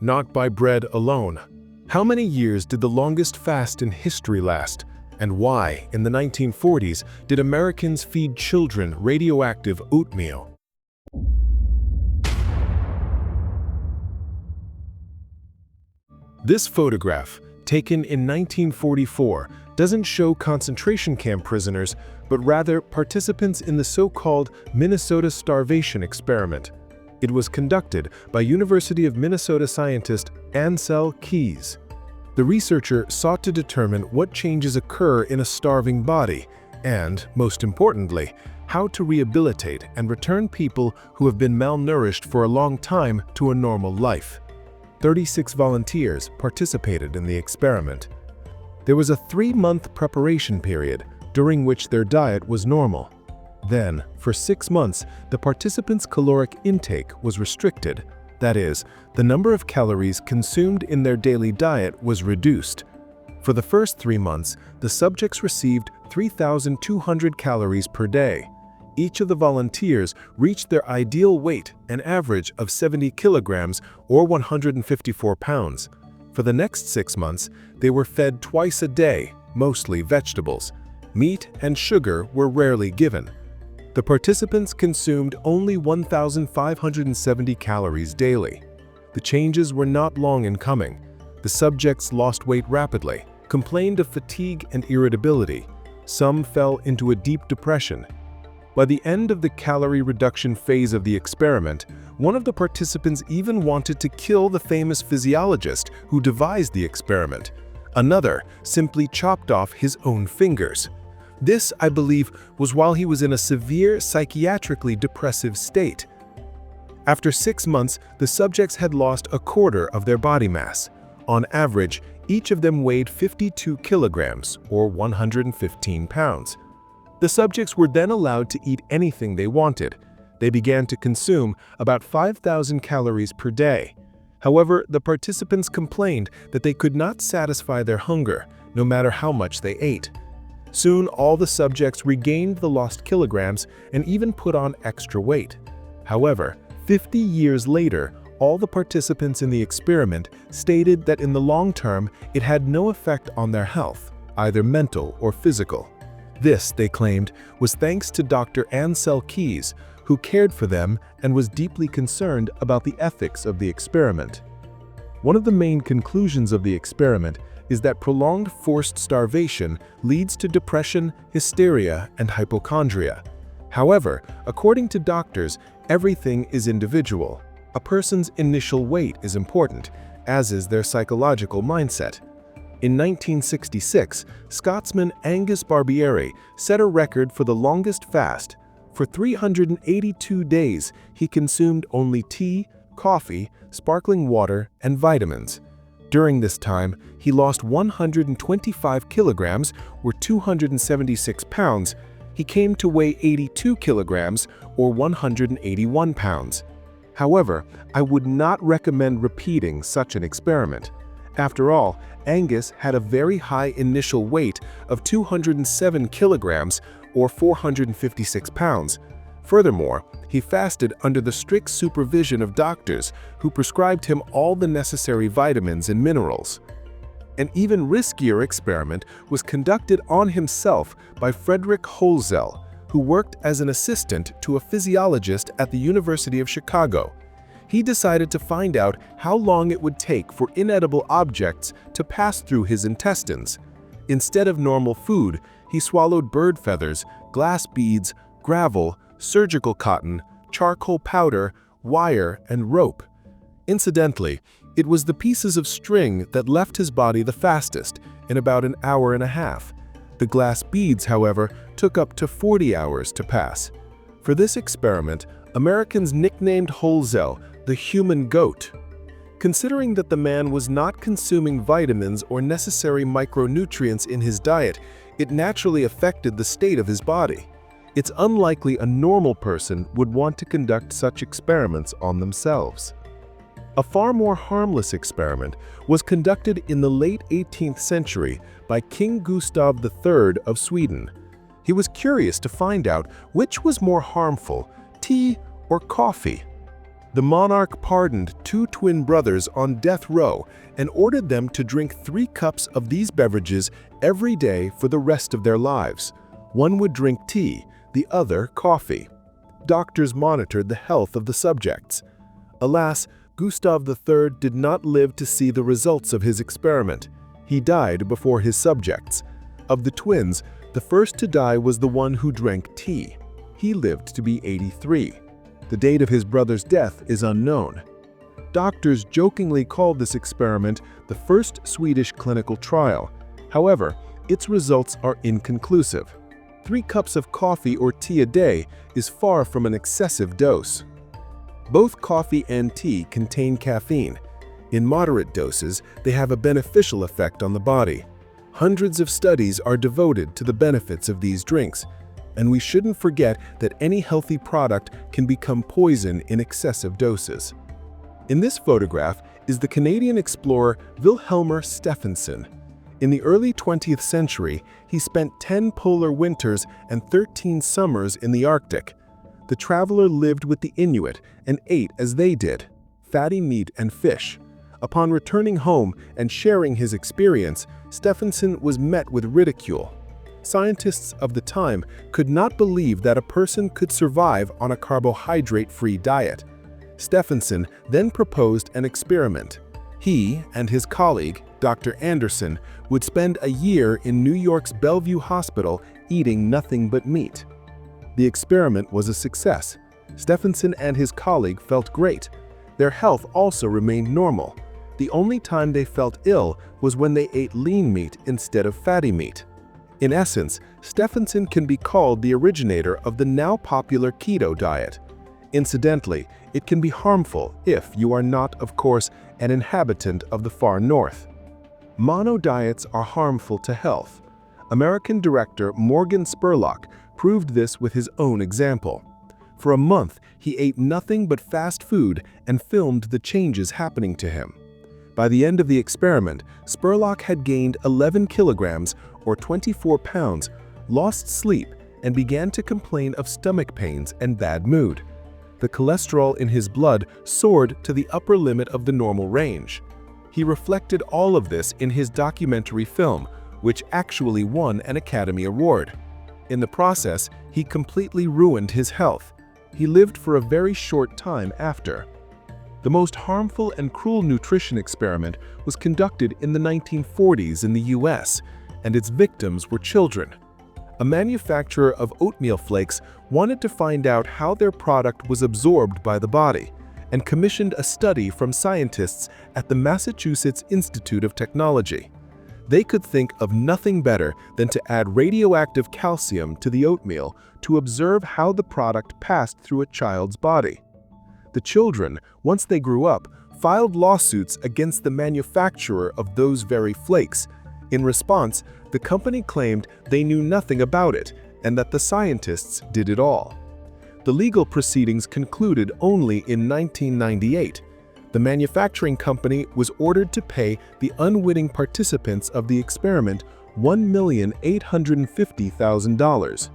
not by bread alone. How many years did the longest fast in history last? And why, in the 1940s, did Americans feed children radioactive oatmeal? This photograph, taken in 1944, doesn't show concentration camp prisoners, but rather participants in the so-called Minnesota Starvation Experiment. It was conducted by University of Minnesota scientist Angus Barbieri. The researcher sought to determine what changes occur in a starving body and, most importantly, how to rehabilitate and return people who have been malnourished for a long time to a normal life. 36 volunteers participated in the experiment. There was a 3-month preparation period during which their diet was normal. Then, for 6 months, the participants' caloric intake was restricted. That is, the number of calories consumed in their daily diet was reduced. For the first 3 months, the subjects received 3,200 calories per day. Each of the volunteers reached their ideal weight, an average of 70 kilograms or 154 pounds. For the next 6 months, they were fed twice a day, mostly vegetables. Meat and sugar were rarely given. The participants consumed only 1,570 calories daily. The changes were not long in coming. The subjects lost weight rapidly, complained of fatigue and irritability. Some fell into a deep depression. By the end of the calorie reduction phase of the experiment, one of the participants even wanted to kill the famous physiologist who devised the experiment. Another simply chopped off his own fingers. This, I believe, was while he was in a severe psychiatrically depressive state. After 6 months, the subjects had lost a quarter of their body mass. On average, each of them weighed 52 kilograms, or 115 pounds. The subjects were then allowed to eat anything they wanted. They began to consume about 5,000 calories per day. However, the participants complained that they could not satisfy their hunger, no matter how much they ate. Soon, all the subjects regained the lost kilograms and even put on extra weight. However, 50 years later, all the participants in the experiment stated that in the long term, it had no effect on their health, either mental or physical. This, they claimed, was thanks to Dr. Angus Barbieri, who cared for them and was deeply concerned about the ethics of the experiment. One of the main conclusions of the experiment is that prolonged forced starvation leads to depression, hysteria, and hypochondria. However, according to doctors, everything is individual. A person's initial weight is important, as is their psychological mindset. In 1966, Scotsman Angus Barbieri set a record for the longest fast. For 382 days, he consumed only tea, coffee, sparkling water, and vitamins. During this time, he lost 125 kilograms, or 276 pounds. He came to weigh 82 kilograms, or 181 pounds. However, I would not recommend repeating such an experiment. After all, Angus had a very high initial weight of 207 kilograms, or 456 pounds. Furthermore, he fasted under the strict supervision of doctors who prescribed him all the necessary vitamins and minerals. An even riskier experiment was conducted on himself by Frederick Holzell, who worked as an assistant to a physiologist at the University of Chicago. He decided to find out how long it would take for inedible objects to pass through his intestines. Instead of normal food, he swallowed bird feathers, glass beads, gravel, surgical cotton, charcoal powder, wire, and rope. Incidentally, it was the pieces of string that left his body the fastest, in about an hour and a half. The glass beads, however, took up to 40 hours to pass. For this experiment, Americans nicknamed Holzell the human goat. Considering that the man was not consuming vitamins or necessary micronutrients in his diet, it naturally affected the state of his body. It's unlikely a normal person would want to conduct such experiments on themselves. A far more harmless experiment was conducted in the late 18th century by King Gustav III of Sweden. He was curious to find out which was more harmful, tea or coffee. The monarch pardoned two twin brothers on death row and ordered them to drink 3 cups of these beverages every day for the rest of their lives. One would drink tea, the other coffee. Doctors monitored the health of the subjects. Alas, Gustav III did not live to see the results of his experiment. He died before his subjects. Of the twins, the first to die was the one who drank tea. He lived to be 83. The date of his brother's death is unknown. Doctors jokingly called this experiment the first Swedish clinical trial. However, its results are inconclusive. 3 cups of coffee or tea a day is far from an excessive dose. Both coffee and tea contain caffeine. In moderate doses, they have a beneficial effect on the body. Hundreds of studies are devoted to the benefits of these drinks, and we shouldn't forget that any healthy product can become poison in excessive doses. In this photograph is the Canadian explorer Vilhjalmur Stefansson. In the early 20th century, he spent 10 polar winters and 13 summers in the Arctic. The traveler lived with the Inuit and ate as they did, fatty meat and fish. Upon returning home and sharing his experience, Stefansson was met with ridicule. Scientists of the time could not believe that a person could survive on a carbohydrate-free diet. Stefansson then proposed an experiment. He and his colleague, Dr. Anderson, would spend a year in New York's Bellevue Hospital eating nothing but meat. The experiment was a success. Stefansson and his colleague felt great. Their health also remained normal. The only time they felt ill was when they ate lean meat instead of fatty meat. In essence, Stefansson can be called the originator of the now popular keto diet. Incidentally, it can be harmful if you are not, of course, an inhabitant of the far north. Mono diets are harmful to health. American director Morgan Spurlock proved this with his own example. For a month, he ate nothing but fast food and filmed the changes happening to him. By the end of the experiment, Spurlock had gained 11 kilograms or 24 pounds, lost sleep, and began to complain of stomach pains and bad mood. The cholesterol in his blood soared to the upper limit of the normal range. He reflected all of this in his documentary film, which actually won an Academy Award. In the process, he completely ruined his health. He lived for a very short time after. The most harmful and cruel nutrition experiment was conducted in the 1940s in the US, and its victims were children. A manufacturer of oatmeal flakes wanted to find out how their product was absorbed by the body, and commissioned a study from scientists at the Massachusetts Institute of Technology. They could think of nothing better than to add radioactive calcium to the oatmeal to observe how the product passed through a child's body. The children, once they grew up, filed lawsuits against the manufacturer of those very flakes. In response, the company claimed they knew nothing about it and that the scientists did it all. The legal proceedings concluded only in 1998. The manufacturing company was ordered to pay the unwitting participants of the experiment $1,850,000.